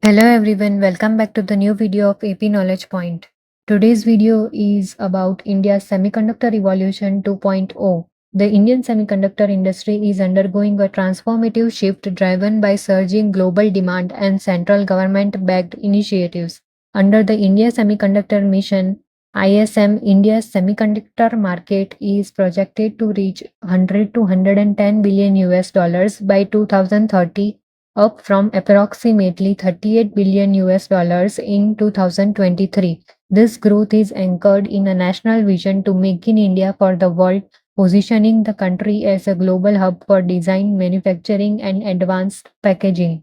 Hello everyone, welcome back to the new video of AP Knowledge Point. Today's video is about India's Semiconductor Revolution 2.0. The Indian semiconductor industry is undergoing a transformative shift driven by surging global demand and central government-backed initiatives. Under the India Semiconductor Mission, ISM, India's semiconductor market is projected to reach 100 to 110 billion US dollars by 2030, up from approximately 38 billion US dollars in 2023. This growth is anchored in a national vision to make in India for the world, positioning the country as a global hub for design, manufacturing, and advanced packaging.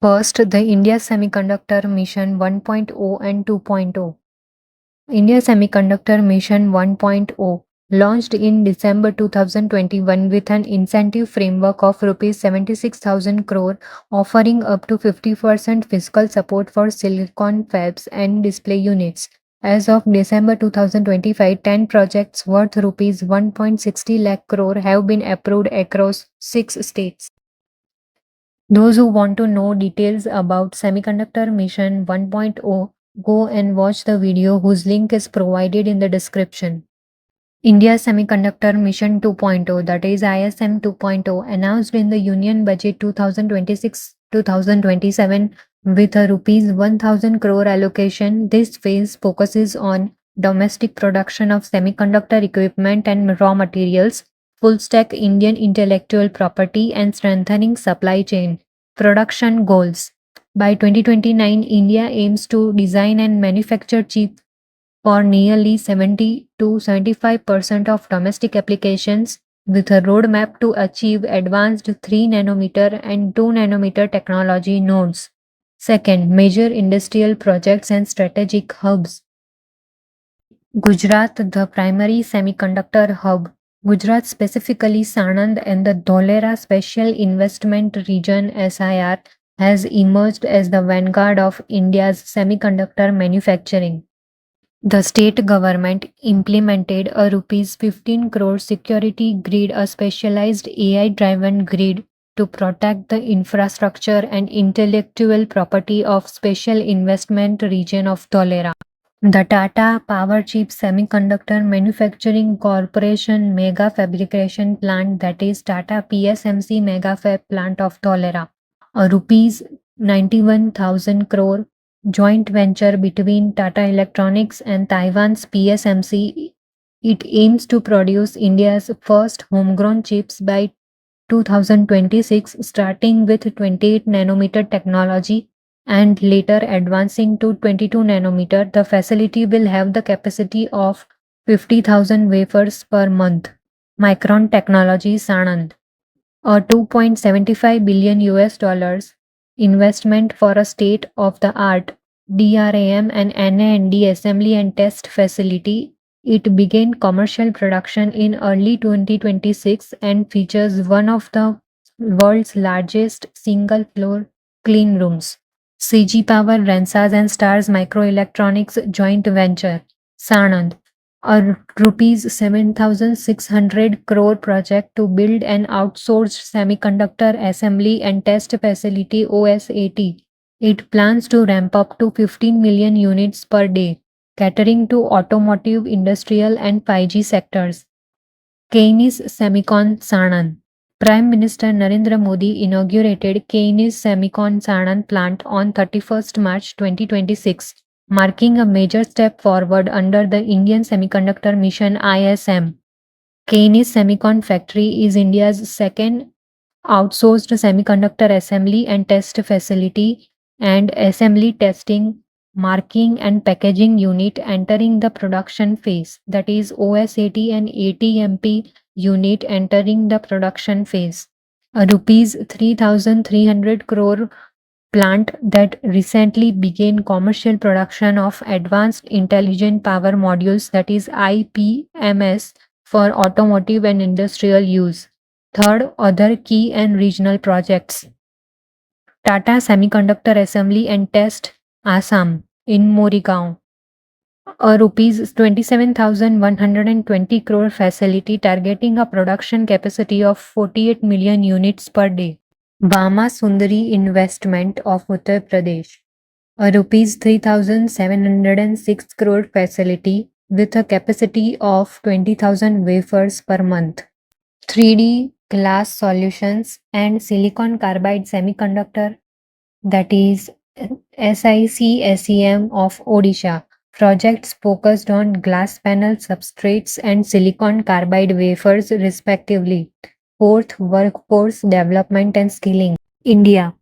First, the India Semiconductor Mission 1.0 and 2.0. India Semiconductor Mission 1.0, launched in December 2021 with an incentive framework of Rs 76,000 crore, offering up to 50% fiscal support for silicon fabs and display units. As of December 2025, 10 projects worth Rs 1.60 lakh crore have been approved across 6 states. Those who want to know details about Semiconductor Mission 1.0, go and watch the video whose link is provided in the description. India Semiconductor Mission 2.0, that is ISM 2.0, announced in the Union Budget 2026-2027 with a rupees 1000 crore allocation. This phase focuses on domestic production of semiconductor equipment and raw materials, full stack Indian intellectual property, and strengthening supply chain. Production goals. By 2029, India aims to design and manufacture chips for nearly 70 to 75% of domestic applications, with a roadmap to achieve advanced 3 nanometer and 2 nanometer technology nodes. Second, major industrial projects and strategic hubs. Gujarat, the primary semiconductor hub. Gujarat, specifically Sanand and the Dholera Special Investment Region (SIR), has emerged as the vanguard of India's semiconductor manufacturing. The state government implemented a rupees 15 crore security grid, a specialized AI-driven grid to protect the infrastructure and intellectual property of Special Investment Region of Dholera. The Tata Powerchip Semiconductor Manufacturing Corporation Mega Fabrication Plant, that is Tata PSMC Mega Fab Plant of Dholera, a rupees 91,000 crore joint venture between Tata Electronics and Taiwan's PSMC. It aims to produce India's first homegrown chips by 2026, starting with 28 nanometer technology and later advancing to 22 nanometer. The facility will have the capacity of 50,000 wafers per month. Micron Technology Sanand, a 2.75 billion US dollars investment for a state of the art DRAM and NAND assembly and test facility. It began commercial production in early 2026 and features one of the world's largest single floor clean rooms. CG Power, Rensas and Stars Microelectronics joint venture. Sanand, a rupees 7,600 crore project to build an outsourced semiconductor assembly and test facility OSAT. It plans to ramp up to 15 million units per day, catering to automotive, industrial, and 5G sectors. Keynes Semicon Sanand. Prime Minister Narendra Modi inaugurated Keynes Semicon Sanand plant on 31st March 2026, marking a major step forward under the Indian Semiconductor Mission (ISM). Keynes Semicon factory is India's second outsourced semiconductor assembly and test facility and assembly testing, marking and packaging unit entering the production phase, that is OSAT and ATMP unit entering the production phase. A rupees 3,300 crore plant that recently began commercial production of advanced intelligent power modules, that is IPMS, for automotive and industrial use. Third, other key and regional projects. Tata Semiconductor Assembly and Test Assam in Morigaon, a rupees 27,120 crore facility targeting a production capacity of 48 million units per day. Bama Sundari Investment of Uttar Pradesh, a rupees 3,706 crore facility with a capacity of 20,000 wafers per month. 3D glass solutions and silicon carbide semiconductor, that is SICSEM of Odisha. Projects focused on glass panel substrates and silicon carbide wafers respectively. Fourth, workforce development and skilling. India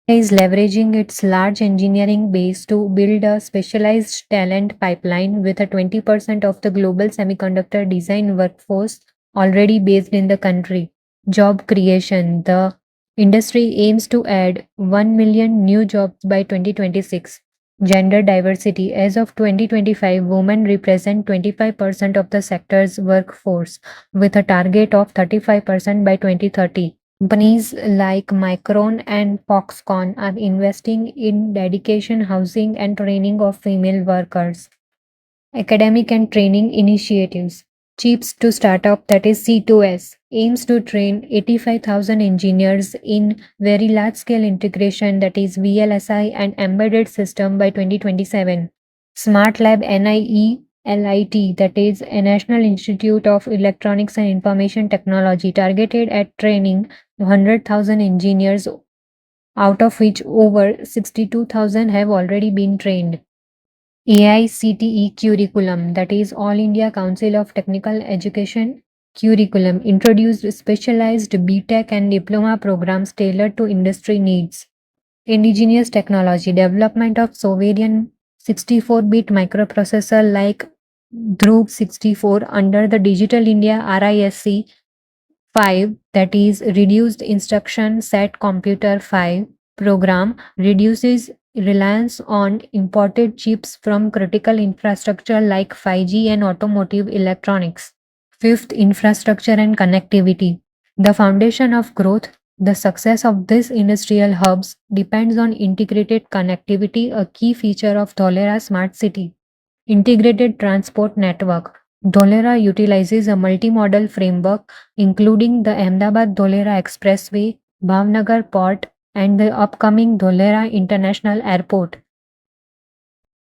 is leveraging its large engineering base to build a specialized talent pipeline with a 20% of the global semiconductor design workforce already based in the country. Job creation. The industry aims to add 1 million new jobs by 2026. Gender diversity. As of 2025, women represent 25% of the sector's workforce with a target of 35% by 2030. Companies like Micron and Foxconn are investing in dedication housing and training of female workers. Academic and training initiatives. CHIPS to Startup, that is C2S, aims to train 85,000 engineers in very large scale integration, that is VLSI, and embedded system by 2027. Smart Lab NIELIT, that is a National Institute of Electronics and Information Technology, targeted at training 100,000 engineers, out of which over 62,000 have already been trained. AICTE curriculum, that is All India Council of Technical Education curriculum, introduced specialized BTech and diploma programs tailored to industry needs. Indigenous technology, development of sovereign 64-bit microprocessor like Dhruv 64 under the Digital India RISC 5, that is Reduced Instruction Set Computer 5 program, reduces reliance on imported chips from critical infrastructure like 5G and automotive electronics. Fifth, infrastructure and connectivity. The foundation of growth. The success of these industrial hubs depends on integrated connectivity, a key feature of Dholera Smart City. Integrated transport network. Dholera utilizes a multimodal framework including the Ahmedabad-Dholera Expressway, Bhavnagar Port, and the upcoming Dholera International Airport.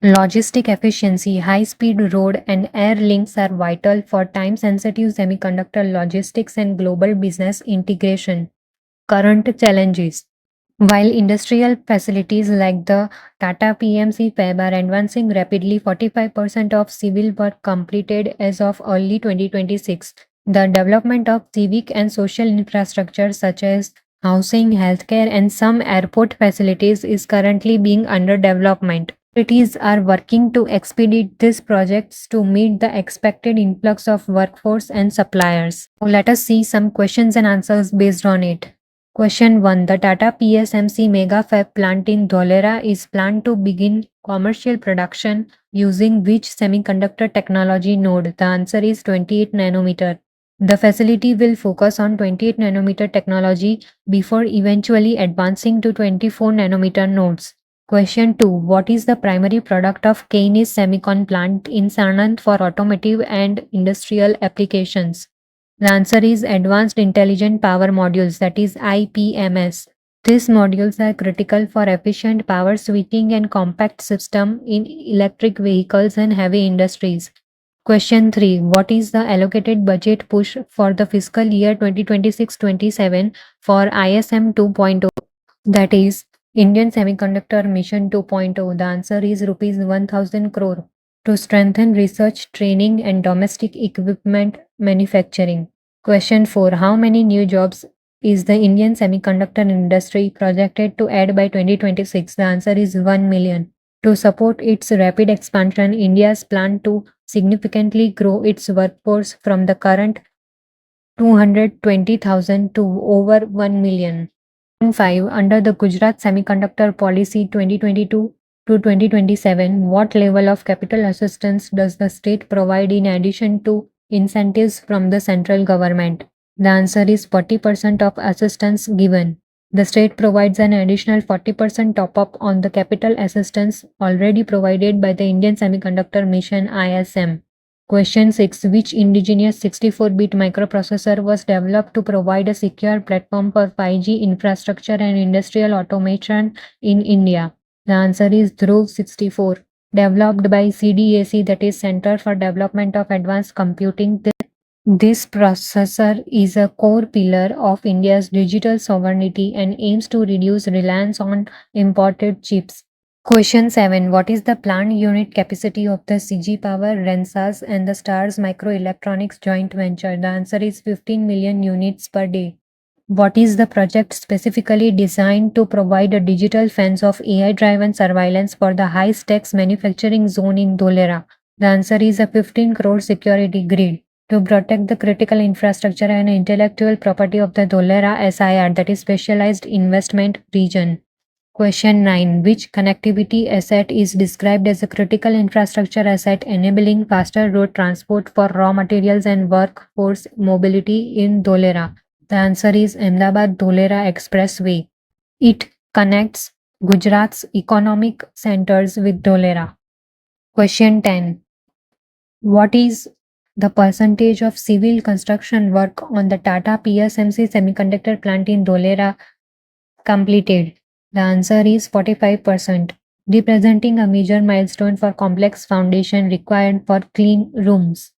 Logistic efficiency, high-speed road and air links are vital for time-sensitive semiconductor logistics and global business integration. Current challenges. While industrial facilities like the Tata PMC Fab are advancing rapidly, 45% of civil work completed as of early 2026. The development of civic and social infrastructure such as housing, healthcare, and some airport facilities is currently being under development. Cities are working to expedite these projects to meet the expected influx of workforce and suppliers. So let us see some questions and answers based on it. Question 1. The Tata PSMC Mega Fab plant in Dholera is planned to begin commercial production using which semiconductor technology node? The answer is 28 nanometer. The facility will focus on 28 nanometer technology before eventually advancing to 24 nanometer nodes. Question 2. What is the primary product of Keynes Semicon plant in Sanand for automotive and industrial applications? The answer is Advanced Intelligent Power Modules, that is IPMS. These modules are critical for efficient power switching and compact system in electric vehicles and heavy industries. Question 3. What is the allocated budget push for the fiscal year 2026-27 for ISM 2.0? That is Indian Semiconductor Mission 2.0. The answer is rupees 1000 crore to strengthen research, training, and domestic equipment manufacturing. Question 4. How many new jobs is the Indian semiconductor industry projected to add by 2026? The answer is 1 million. To support its rapid expansion, India's plan to significantly grow its workforce from the current 220,000 to over 1 million. 5. Under the Gujarat Semiconductor Policy 2022 to 2027, what level of capital assistance does the state provide in addition to incentives from the central government? The answer is 40% of assistance given. The state provides an additional 40% top up on the capital assistance already provided by the Indian Semiconductor Mission ISM. Question 6. Which indigenous 64-bit microprocessor was developed to provide a secure platform for 5G infrastructure and industrial automation in India? The answer is Dhruv 64. Developed by CDAC, that is Center for Development of Advanced Computing. This processor is a core pillar of India's digital sovereignty and aims to reduce reliance on imported chips. Question 7. What is the planned unit capacity of the CG Power, Rensas and the Stars Microelectronics joint venture? The answer is 15 million units per day. What is the project specifically designed to provide a digital fence of AI-driven surveillance for the high-stakes manufacturing zone in Dholera? The answer is a 15 crore security grid to protect the critical infrastructure and intellectual property of the Dholera SIR, that is Specialized Investment Region. Question 9. Which connectivity asset is described as a critical infrastructure asset enabling faster road transport for raw materials and workforce mobility in Dholera? The answer is Ahmedabad-Dholera Expressway. It connects Gujarat's economic centers with Dholera. Question 10. What is the percentage of civil construction work on the Tata PSMC semiconductor plant in Dholera completed? The answer is 45%, representing a major milestone for complex foundation required for clean rooms.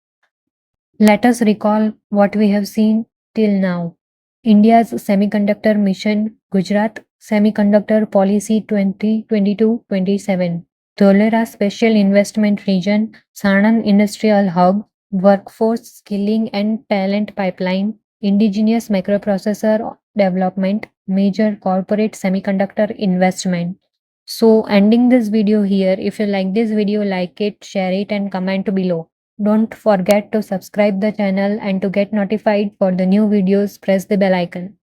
Let us recall what we have seen till now. India's semiconductor mission, Gujarat Semiconductor Policy 2022-27, Dholera Special Investment Region, Sanand Industrial Hub, Workforce Skilling and Talent Pipeline, Indigenous Microprocessor Development, Major Corporate Semiconductor Investment. So ending this video here. If you like this video, like it, share it and comment below. Don't forget to subscribe the channel and to get notified for the new videos, press the bell icon.